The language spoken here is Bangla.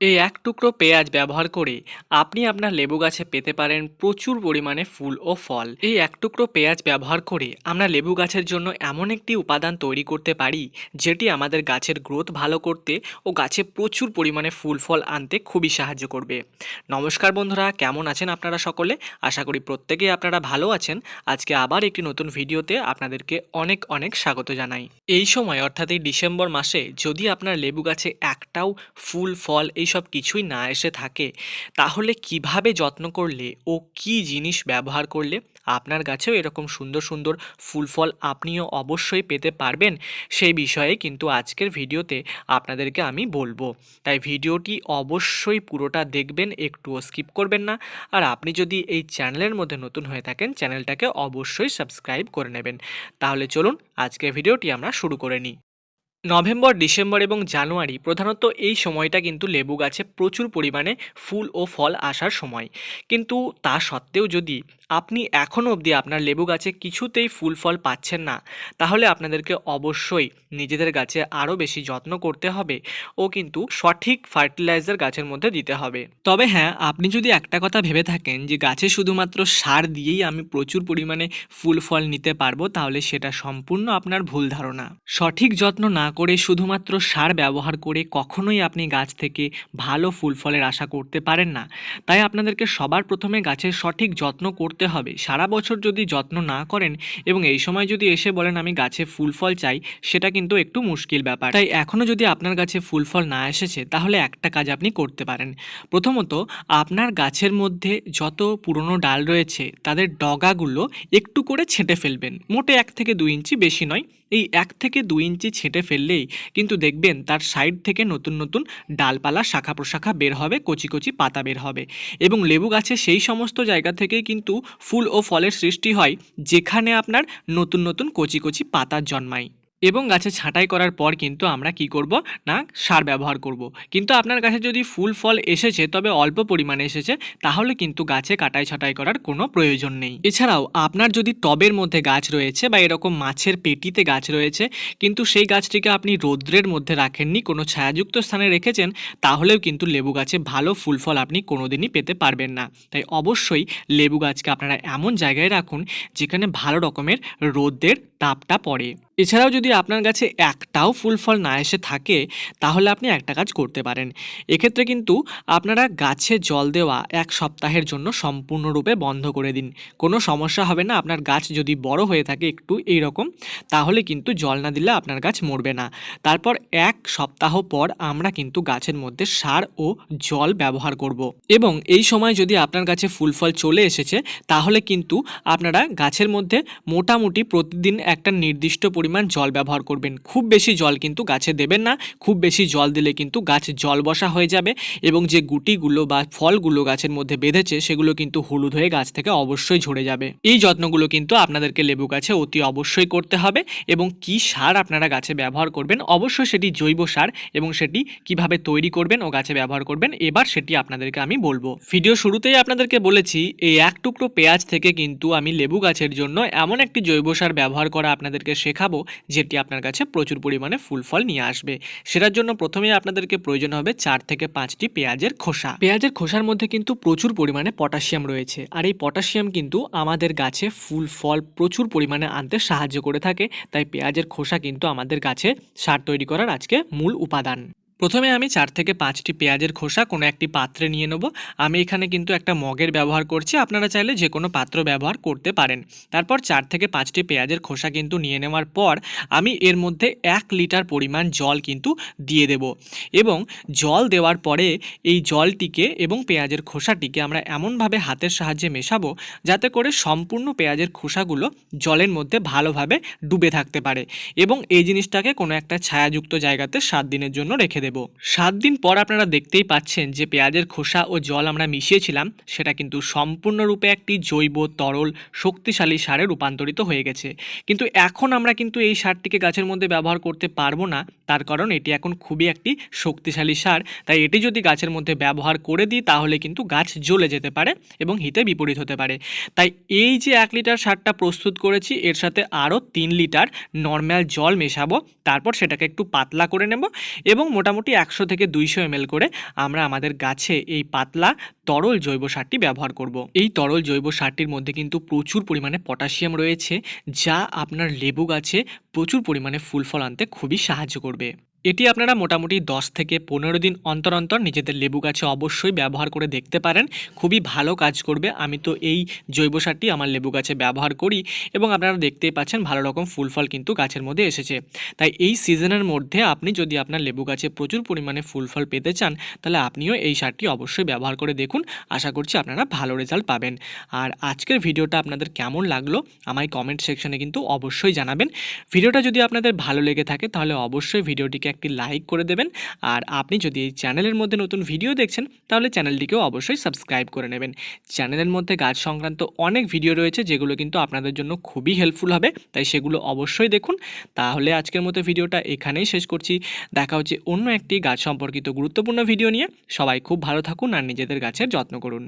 এই এক টুকরো পেঁয়াজ ব্যবহার করে আপনি আপনার লেবু গাছে পেতে পারেন প্রচুর পরিমাণে ফুল ও ফল। এই এক টুকরো পেঁয়াজ ব্যবহার করে আমরা লেবু গাছের জন্য এমন একটি উপাদান তৈরি করতে পারি যেটি আমাদের গাছের গ্রোথ ভালো করতে ও গাছে প্রচুর পরিমাণে ফুল ফল আনতে খুবই সাহায্য করবে। নমস্কার বন্ধুরা, কেমন আছেন আপনারা সকলে? আশা করি প্রত্যেকেই আপনারা ভালো আছেন। আজকে আবার একটি নতুন ভিডিওতে আপনাদেরকে অনেক অনেক স্বাগত জানাই। এই সময় অর্থাৎ এই ডিসেম্বর মাসে যদি আপনার লেবু গাছে একটাও ফুল ফল এইসব কিছুই না এসে থাকে, তাহলে কিভাবে যত্ন করলে ও কি জিনিস ব্যবহার করলে আপনার গাছেও এরকম সুন্দর সুন্দর ফুল ফল আপনিও অবশ্যই পেতে পারবেন, সেই বিষয়ে কিন্তু আজকের ভিডিওতে আপনাদেরকে আমি বলবো। তাই ভিডিওটি অবশ্যই পুরোটা দেখবেন, একটুও স্কিপ করবেন না। আর আপনি যদি এই চ্যানেলের মধ্যে নতুন হয়ে থাকেন, চ্যানেলটাকে অবশ্যই সাবস্ক্রাইব করে নেবেন। তাহলে চলুন আজকের ভিডিওটি আমরা শুরু করে নিই। নভেম্বর, ডিসেম্বর এবং জানুয়ারি প্রধানত এই সময়টা কিন্তু লেবু গাছে প্রচুর পরিমাণে ফুল ও ফল আসার সময়। কিন্তু তা সত্ত্বেও যদি আপনি এখনও অবধি আপনার লেবু গাছে কিছুতেই ফুল ফল পাচ্ছেন না, তাহলে আপনাদেরকে অবশ্যই নিজেদের গাছে আরও বেশি যত্ন করতে হবে ও কিন্তু সঠিক ফার্টিলাইজার গাছের মধ্যে দিতে হবে। তবে হ্যাঁ, আপনি যদি একটা কথা ভেবে থাকেন যে গাছে শুধুমাত্র সার দিয়েই আমি প্রচুর পরিমাণে ফুল ফল নিতে পারবো, তাহলে সেটা সম্পূর্ণ আপনার ভুল ধারণা। সঠিক যত্ন না করে শুধুমাত্র সার ব্যবহার করে কখনোই আপনি গাছ থেকে ভালো ফুল ফলের আশা করতে পারেন না। তাই আপনাদেরকে সবার প্রথমে গাছের সঠিক যত্ন করতে হবে। সারা বছর যদি যত্ন না করেন এবং এই সময় যদি এসে বলেন আমি গাছে ফুল ফল চাই, সেটা কিন্তু একটু মুশকিল ব্যাপার। তাই এখনও যদি আপনার গাছে ফুল ফল না এসেছে, তাহলে একটা কাজ আপনি করতে পারেন। প্রথমত, আপনার গাছের মধ্যে যত পুরনো ডাল রয়েছে তাদের ডগাগুলো একটু করে ছেঁটে ফেলবেন। মোটে 1 থেকে 2 ইঞ্চি, বেশি নয়। এই 1 থেকে 2 ইঞ্চি ছেঁটে ফেললেই কিন্তু দেখবেন তার সাইড থেকে নতুন নতুন ডালপালা, শাখা প্রশাখা বের হবে, কচি কচি পাতা বের হবে। এবং লেবু গাছে সেই সমস্ত জায়গা থেকেই কিন্তু ফুল ও ফলের সৃষ্টি হয় যেখানে আপনার নতুন নতুন কচি কচি পাতা জন্মায়। এবং গাছে ছাঁটাই করার পর কিন্তু আমরা কি করব না, সার ব্যবহার করব। কিন্তু আপনার গাছে যদি ফুল ফল এসেছে, তবে অল্প পরিমাণে এসেছে, তাহলে কিন্তু গাছে কাটাই ছাঁটাই করার কোনো প্রয়োজন নেই। এছাড়াও আপনার যদি টবের মধ্যে গাছ রয়েছে বা এরকম মাছের পেটিতে গাছ রয়েছে, কিন্তু সেই গাছটিকে আপনি রৌদ্রের মধ্যে রাখেননি, কোনো ছায়াযুক্ত স্থানে রেখেছেন, তাহলেও কিন্তু লেবু গাছে ভালো ফুল ফল আপনি কোনোদিনই পেতে পারবেন না। তাই অবশ্যই লেবু গাছকে আপনারা এমন জায়গায় রাখুন যেখানে ভালো রকমের রোদের তাপটা পড়ে। এছাড়াও যদি আপনার গাছে একটাও ফুল ফল না এসে থাকে, তাহলে আপনি একটা কাজ করতে পারেন। এক্ষেত্রে কিন্তু আপনারা গাছে জল দেওয়া 1 সপ্তাহের জন্য সম্পূর্ণরূপে বন্ধ করে দিন। কোনো সমস্যা হবে না। আপনার গাছ যদি বড় হয়ে থাকে একটু এইরকম, তাহলে কিন্তু জল না দিলে আপনার গাছ মরবে না। তারপর 1 সপ্তাহ পর আমরা কিন্তু গাছের মধ্যে সার ও জল ব্যবহার করব। এবং এই সময় যদি আপনার গাছে ফুল ফল চলে এসেছে, তাহলে কিন্তু আপনারা গাছের মধ্যে মোটামুটি প্রতিদিন একটা নির্দিষ্ট পরিমাণ জল ব্যবহার করবেন। খুব বেশি জল কিন্তু গাছে দেবেন না। খুব বেশি জল দিলে কিন্তু গাছ জল বসা হয়ে যাবে এবং যে গুটিগুলো বা ফলগুলো গাছের মধ্যে বেঁধেছে, সেগুলো কিন্তু হলুদ হয়ে গাছ থেকে অবশ্যই ঝরে যাবে। এই যত্নগুলো কিন্তু আপনাদেরকে লেবু গাছে অতি অবশ্যই করতে হবে। এবং কি সার আপনারা গাছে ব্যবহার করবেন, অবশ্যই সেটি জৈব সার, এবং সেটি কিভাবে তৈরি করবেন ও গাছে ব্যবহার করবেন, এবার সেটি আপনাদেরকে আমি বলবো। ভিডিও শুরুতেই আপনাদেরকে বলেছি, এই এক টুকরো পেঁয়াজ থেকে কিন্তু আমি লেবু গাছের জন্য এমন একটি জৈব সার ব্যবহার করা আপনাদেরকে শেখাবো, যেটি আপনার কাছে প্রচুর পরিমাণে ফুল ফল নিয়ে আসবে। সেটার জন্য প্রথমেই আপনাদেরকে প্রয়োজন হবে 4 থেকে 5টি পেঁয়াজের খোসা। পেঁয়াজের খোসার মধ্যে কিন্তু প্রচুর পরিমাণে পটাশিয়াম রয়েছে, আর এই পটাশিয়াম কিন্তু আমাদের গাছে ফুল ফল প্রচুর পরিমাণে আনতে সাহায্য করে থাকে। তাই পেঁয়াজের খোসা কিন্তু আমাদের গাছে সার তৈরি করার আজকে মূল উপাদান। প্রথমে আমি 4 থেকে 5টি পেঁয়াজের খোসা কোনো একটি পাত্রে নিয়ে নেব। আমি এখানে কিন্তু একটা মগের ব্যবহার করছি, আপনারা চাইলে যে কোনো পাত্র ব্যবহার করতে পারেন। তারপর 4 থেকে 5টি পেঁয়াজের খোসা কিন্তু নিয়ে নেওয়ার পর আমি এর মধ্যে 1 লিটার পরিমাণ জল কিন্তু দিয়ে দেব। এবং জল দেওয়ার পরে এই জলটিকে এবং পেঁয়াজের খোসাটিকে আমরা এমনভাবে হাতের সাহায্যে মেশাবো যাতে করে সম্পূর্ণ পেঁয়াজের খোসাগুলো জলের মধ্যে ভালোভাবে ডুবে থাকতে পারে। এবং এই জিনিসটাকে কোনো একটা ছায়াযুক্ত জায়গাতে 7 দিনের জন্য রেখে দেব। 7 দিন পর আপনারা দেখতেই পাচ্ছেন যে পেঁয়াজের খোসা ও জল আমরা মিশিয়েছিলাম, সেটা কিন্তু সম্পূর্ণরূপে একটি জৈব তরল শক্তিশালী সারে রূপান্তরিত হয়ে গেছে। কিন্তু এখন আমরা কিন্তু এই সারটিকে গাছের মধ্যে ব্যবহার করতে পারবো না, তার কারণ এটি এখন খুবই একটি শক্তিশালী সার। তাই এটি যদি গাছের মধ্যে ব্যবহার করে দিই, তাহলে কিন্তু গাছ জ্বলে যেতে পারে এবং হিতে বিপরীত হতে পারে। তাই এই যে 1 লিটার সারটা প্রস্তুত করেছি, এর সাথে আরও 3 লিটার নর্মাল জল মেশাবো। তারপর সেটাকে একটু পাতলা করে নেব এবং মোটামুটি মোটামুটি 100 থেকে 200 ml করে আমরা আমাদের গাছে এই পাতলা তরল জৈব সারটি ব্যবহার করব। এই তরল জৈব সারটির মধ্যে কিন্তু প্রচুর পরিমাণে পটাশিয়াম রয়েছে, যা আপনার লেবু গাছে প্রচুর পরিমাণে ফুল ফল আনতে খুবই সাহায্য করবে। এটি আপনারা মোটামুটি 10 থেকে 15 দিন অন্তর অন্তর নিজেদের লেবু গাছে অবশ্যই ব্যবহার করে দেখতে পারেন, খুবই ভালো কাজ করবে। আমি তো এই জৈব সারটি আমার লেবু গাছে ব্যবহার করি এবং আপনারা দেখতেই পাচ্ছেন ভালো রকম ফুল ফল কিন্তু গাছের মধ্যে এসেছে। তাই এই সিজনের মধ্যে আপনি যদি আপনার লেবু গাছে প্রচুর পরিমাণে ফুল ফল পেতে চান, তাহলে আপনিও এই সারটি অবশ্যই ব্যবহার করে দেখুন। আশা করছি আপনারা ভালো রেজাল্ট পাবেন। আর আজকের ভিডিওটা আপনাদের কেমন লাগলো আমায় কমেন্ট সেকশনে কিন্তু অবশ্যই জানাবেন। ভিডিওটা যদি আপনাদের ভালো লেগে থাকে তাহলে অবশ্যই ভিডিওটিকে একটি লাইক করে দেবেন। আর আপনি যদি এই চ্যানেলের মধ্যে নতুন ভিডিও দেখছেন তাহলে চ্যানেলটিকেও অবশ্যই সাবস্ক্রাইব করে নেবেন। চ্যানেলের মধ্যে গাছ সংক্রান্ত অনেক ভিডিও রয়েছে যেগুলো কিন্তু আপনাদের জন্য খুবই হেল্পফুল হবে, তাই সেগুলো অবশ্যই দেখুন। তাহলে আজকের মতো ভিডিওটা এখানেই শেষ করছি। দেখা হচ্ছে অন্য একটি গাছ সম্পর্কিত গুরুত্বপূর্ণ ভিডিও নিয়ে। সবাই খুব ভালো থাকুন আর নিজেদের গাছের যত্ন করুন।